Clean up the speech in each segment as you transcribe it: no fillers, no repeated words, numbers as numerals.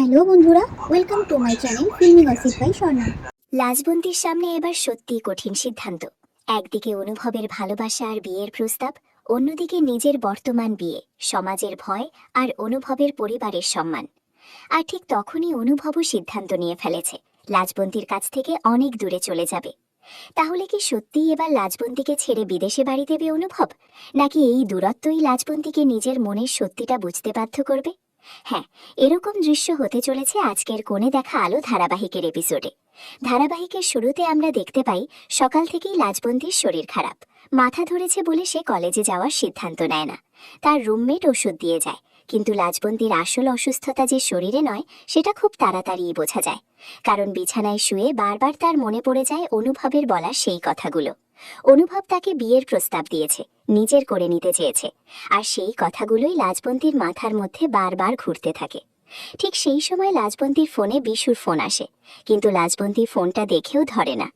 Hello বন্ধুরা, welcome to my channel filmy gossip by Swarna. লাজবন্দির সামনে এবার সত্যিই কঠিন সিদ্ধান্ত। একদিকে অনুভবের ভালোবাসা আর বিয়ের প্রস্তাব, অন্যদিকে নিজের বর্তমান বিয়ে, সমাজের ভয় আর অনুভবের পরিবারের সম্মান। আর ঠিক তখনই অনুভবও সিদ্ধান্ত নিয়ে ফেলেছে লাজবন্দির কাছ থেকে অনেক দূরে চলে যাবে। তাহলে কি সত্যিই এবার লাজবন্দিকে ছেড়ে বিদেশে বাড়ি দেবে অনুভব, নাকি এই দূরত্বই লাজবন্দিকে নিজের মনের সত্যিটা বুঝতে বাধ্য করবে? হ্যাঁ, এরকম দৃশ্য হতে চলেছে আজকের কোণে দেখা আলো ধারাবাহিকের এপিসোডে। ধারাবাহিকের শুরুতে আমরা দেখতে পাই সকাল থেকেই লাজবন্দির শরীর খারাপ। মাথা ধরেছে বলে সে কলেজে যাওয়ার সিদ্ধান্ত নেয় না। তার রুমমেট ওষুধ দিয়ে যায়, কিন্তু লাজবন্দির আসল অসুস্থতা যে শরীরে নয় সেটা খুব তাড়াতাড়িই বোঝা যায়। কারণ বিছানায় শুয়ে বারবার তার মনে পড়ে যায় অনুভবের বলা সেই কথাগুলো। অনুভব তাকে বিয়ের প্রস্তাব দিয়েছে, নিজের করে নিতে চেয়েছে, আর সেই কথাগুলোই লাজবন্দির মাথার মধ্যে বারবার ঘুরতে থাকে। ঠিক সেই সময় লাজবন্দির ফোনে বিশুর ফোন আসে, কিন্তু লাজবন্দি ফোনটা দেখেও ধরে না।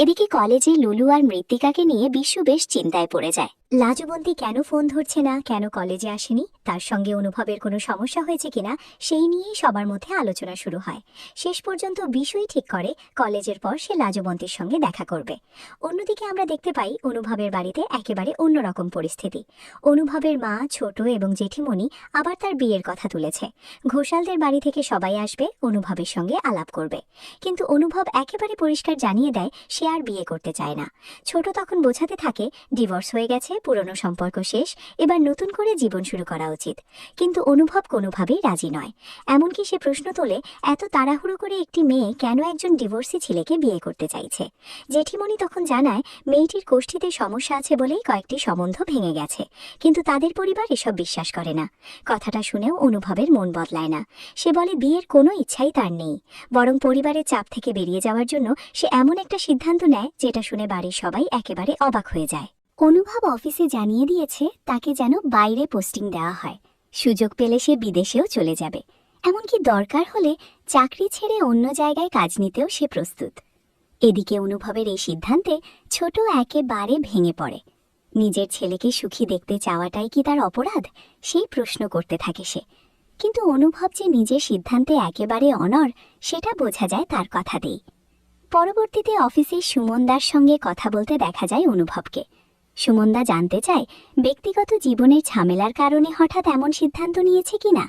এদিকে কলেজে লুলু আর মৃত্তিকাকে নিয়ে বিশু বেশ চিন্তায় পড়ে যায়। লাজবন্দি কেন ফোন ধরছে না, কেন কলেজে আসেনি, তার সঙ্গে অনুভবের কোনো সমস্যা হয়েছে কিনা সেই নিয়েই সবার মধ্যে আলোচনা শুরু হয়। শেষ পর্যন্ত বিশুই ঠিক করে কলেজের পর সে লাজবন্তীর সঙ্গে দেখা করবে। অন্যদিকে আমরা দেখতে পাই অনুভবের বাড়িতে একেবারে অন্যরকম পরিস্থিতি। অনুভবের মা, ছোট এবং জেঠিমণি আবার তার বিয়ের কথা তুলেছে। ঘোষালদের বাড়ি থেকে সবাই আসবে, অনুভবের সঙ্গে আলাপ করবে। কিন্তু অনুভব একেবারে পরিষ্কার জানিয়ে দেয় সে আর বিয়ে করতে চায় না। ছোট তখন বোঝাতে থাকে ডিভোর্স হয়ে গেছে, পুরনো সম্পর্ক শেষ, এবার নতুন করে জীবন শুরু করা উচিত। কিন্তু অনুভব কোনোভাবেই রাজি নয়। এমনকি সে প্রশ্ন তোলে, এত তাড়াহুড়ো করে একটি মেয়ে কেন একজন ডিভোর্সি ছেলেকে বিয়ে করতে চাইছে। জেঠিমণি তখন জানায় মেয়েটির কোষ্ঠীতে সমস্যা আছে বলেই কয়েকটি সম্বন্ধ ভেঙে গেছে, কিন্তু তাদের পরিবার এসব বিশ্বাস করে না। কথাটা শুনেও অনুভবের মন বদলায় না। সে বলে বিয়ের কোনো ইচ্ছাই তার নেই, বরং পরিবারের চাপ থেকে বেরিয়ে যাওয়ার জন্য সে এমন একটা সিদ্ধান্ত নেয় যেটা শুনে বাড়ির সবাই একেবারে অবাক হয়ে যায়। অনুভব অফিসে জানিয়ে দিয়েছে তাকে যেন বাইরে পোস্টিং দেওয়া হয়, সুযোগ পেলে সে বিদেশেও চলে যাবে, এমনকি দরকার হলে চাকরি ছেড়ে অন্য জায়গায় কাজ নিতেও সে প্রস্তুত। এদিকে অনুভবের এই সিদ্ধান্তে ছোট একেবারে ভেঙে পড়ে। নিজের ছেলেকে সুখী দেখতে চাওয়াটাই কি তার অপরাধ, সেই প্রশ্ন করতে থাকে সে। কিন্তু অনুভব যে নিজের সিদ্ধান্তে একেবারে অনড় সেটা বোঝা যায় তার কথাতেই। পরবর্তীতে অফিসে সুমনদার সঙ্গে কথা বলতে দেখা যায় অনুভবকে। সুমনদা জানতে চায় ব্যক্তিগত জীবনের ঝামেলার কারণে হঠাৎ এমন সিদ্ধান্ত নিয়েছে কিনা,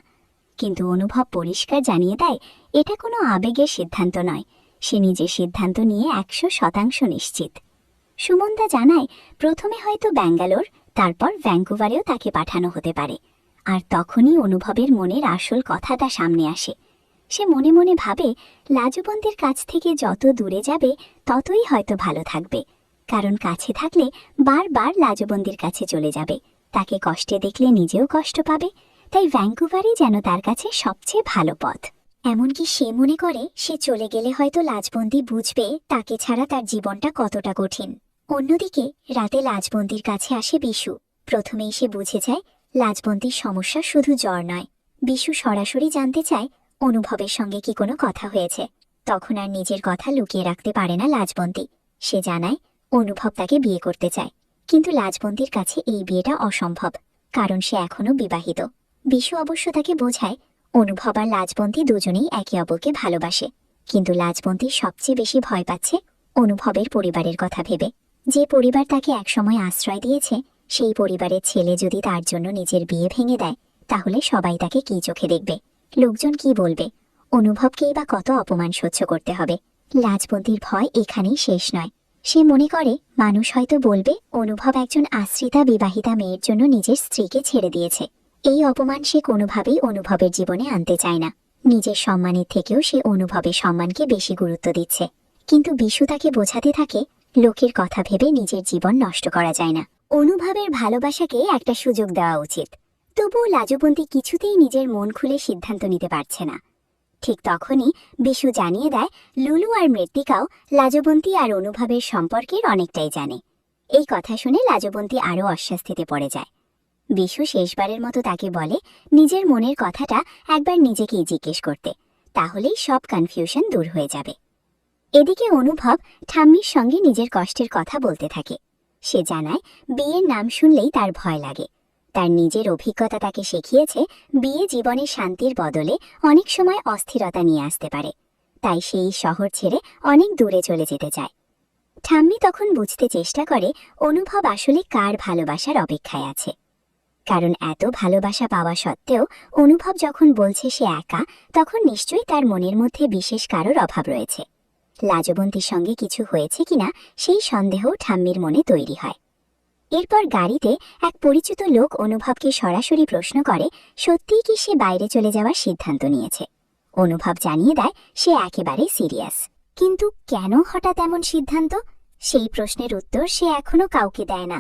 কিন্তু অনুভব পরিষ্কার জানিয়ে দেয় এটা কোনো আবেগের সিদ্ধান্ত নয়, সে নিজের সিদ্ধান্ত নিয়ে 100% নিশ্চিত। সুমনদা জানায় প্রথমে হয়তো ব্যাঙ্গালোর, তারপর ভ্যাঙ্কুভারেও তাকে পাঠানো হতে পারে। আর তখনই অনুভবের মনের আসল কথাটা সামনে আসে। সে মনে মনে ভাবে লাজবন্তীর কাছ থেকে যত দূরে যাবে ততই হয়তো ভালো থাকবে, কারণ কাছে থাকলে বারবার লাজবন্তীর কাছে চলে যাবে, তাকে কষ্টে দেখলে নিজেও কষ্ট পাবে। তাই ভ্যাঙ্কুভারই যেন তার কাছে সবচেয়ে ভালো পথ। এমনকি সে মনে করে সে চলে গেলে হয়তো লাজবন্দি বুঝবে তাকে ছাড়া তার জীবনটা কতটা কঠিন। অন্যদিকে রাতে লাজবন্দির কাছে আসে বিশু। প্রথমেই সে বুঝে যায় লাজবন্দির সমস্যা শুধু জ্বর নয়। বিশু সরাসরি জানতে চায় অনুভবের সঙ্গে কি কোনো কথা হয়েছে। তখন আর নিজের কথা লুকিয়ে রাখতে পারে না লাজবন্দি। সে জানায় অনুভব তাকে বিয়ে করতে চায়, কিন্তু লাজবন্দির কাছে এই বিয়েটা অসম্ভব, কারণ সে এখনো বিবাহিত। বিশু অবশ্য তাকে বোঝায় অনুভব আর লাজবন্তি দুজনেই একে অপরকে ভালোবাসে, কিন্তু লাজবন্তি সবচেয়ে বেশি ভয় পাচ্ছে অনুভবের পরিবারের কথা ভেবে। যে পরিবার তাকে একসময় আশ্রয় দিয়েছে, সেই পরিবারের ছেলে যদি তার জন্য নিজের বিয়ে ভেঙে দেয়, তাহলে সবাই তাকে কী চোখে দেখবে, লোকজন কি বলবে, অনুভবকেই বা কত অপমান সহ্য করতে হবে। লাজবন্তির ভয় এখানেই শেষ নয়। সে মনে করে মানুষ হয়তো বলবে অনুভব একজন আশ্রিতা বিবাহিতা মেয়ের জন্য নিজের স্ত্রীকে ছেড়ে দিয়েছে। এই অপমান সে কোনোভাবেই অনুভবের জীবনে আনতে চায় না। নিজের সম্মানের থেকেও সে অনুভবের সম্মানকে বেশি গুরুত্ব দিচ্ছে। কিন্তু বিশু তাকে বোঝাতে থাকে লোকের কথা ভেবে নিজের জীবন নষ্ট করা যায় না, অনুভবের ভালোবাসাকে একটা সুযোগ দেওয়া উচিত। তবুও লাজবন্তী কিছুতেই নিজের মন খুলে সিদ্ধান্ত নিতে পারছে না। ঠিক তখনই বিশু জানিয়ে দেয় লুলু আর মৃত্তিকাও লাজবন্তী আর অনুভবের সম্পর্কের অনেকটাই জানে। এই কথা শুনে লাজবন্তী আরও অস্বস্তিতে পড়ে যায়। বিশু শেষবারের মতো তাকে বলে নিজের মনের কথাটা একবার নিজেকেই জিজ্ঞেস করতে, তাহলেই সব কনফিউশন দূর হয়ে যাবে। এদিকে অনুভব ঠাম্মির সঙ্গে নিজের কষ্টের কথা বলতে থাকে। সে জানায় বিয়ের নাম শুনলেই তার ভয় লাগে। তার নিজের অভিজ্ঞতা তাকে শিখিয়েছে বিয়ে জীবনের শান্তির বদলে অনেক সময় অস্থিরতা নিয়ে আসতে পারে, তাই সেই শহর ছেড়ে অনেক দূরে চলে যেতে চায়। ঠাম্মি তখন বুঝতে চেষ্টা করে অনুভব আসলে কার ভালোবাসার অপেক্ষায় আছে, কারণ এত ভালোবাসা পাওয়া সত্ত্বেও অনুভব যখন বলছে সে একা, তখন নিশ্চয়ই তার মনের মধ্যে বিশেষ কারোর অভাব রয়েছে। লাজবন্তীর সঙ্গে কিছু হয়েছে কিনা সেই সন্দেহ ঠাম্মির মনে তৈরি হয়। এরপর গাড়িতে এক পরিচিত লোক অনুভবকে সরাসরি প্রশ্ন করে সত্যিই কি সে বাইরে চলে যাওয়ার সিদ্ধান্ত নিয়েছে। অনুভব জানিয়ে দেয় সে একেবারে সিরিয়াস। কিন্তু কেন হঠাৎ এমন সিদ্ধান্ত, সেই প্রশ্নের উত্তর সে এখনো কাউকে দেয় না।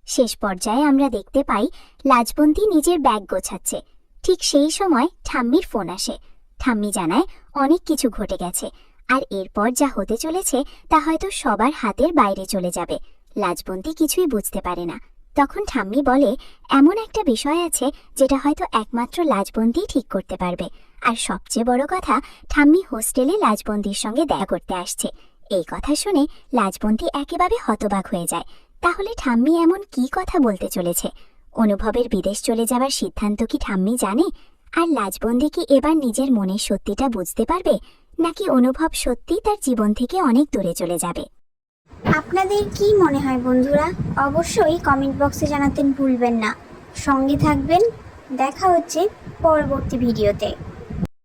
শেষ পর্যায়ে আমরা দেখতে পাই লাজবন্তী নিজের ব্যাগ গোছাচ্ছে। ঠিক সেই সময় ঠাম্মির ফোন আসে। ঠাম্মি জানায় অনেক কিছু ঘটে গেছে, আর এরপর যা হতে চলেছে তা হয়তো সবার হাতের বাইরে চলে যাবে। লাজবন্তী কিছুই বুঝতে পারে না। তখন ঠাম্মি বলে এমন একটা বিষয় আছে যেটা হয়তো একমাত্র লাজবন্তীই ঠিক করতে পারবে, আর সবচেয়ে বড় কথা, ঠাম্মি হোস্টেলে লাজবন্তীর সঙ্গে দেখা করতে আসছে। এই কথা শুনে লাজবন্তী একেবারে হতবাক হয়ে যায়। তাহলে ঠাম্মি এমন কি কথা বলতে চলেছে? অনুভবের বিদেশ চলে যাওয়ার সিদ্ধান্ত কি ঠাম্মি জানে? আর লাজবন্তী কি এবার নিজের মনের সত্যিটা বুঝতে পারবে, নাকি অনুভব সত্যি তার জীবন থেকে অনেক দূরে চলে যাবে? আপনাদের কি মনে হয় বন্ধুরা? অবশ্যই কমেন্ট বক্সে জানাতে ভুলবেন না। সঙ্গে থাকবেন। দেখা হচ্ছে পরবর্তী ভিডিওতে।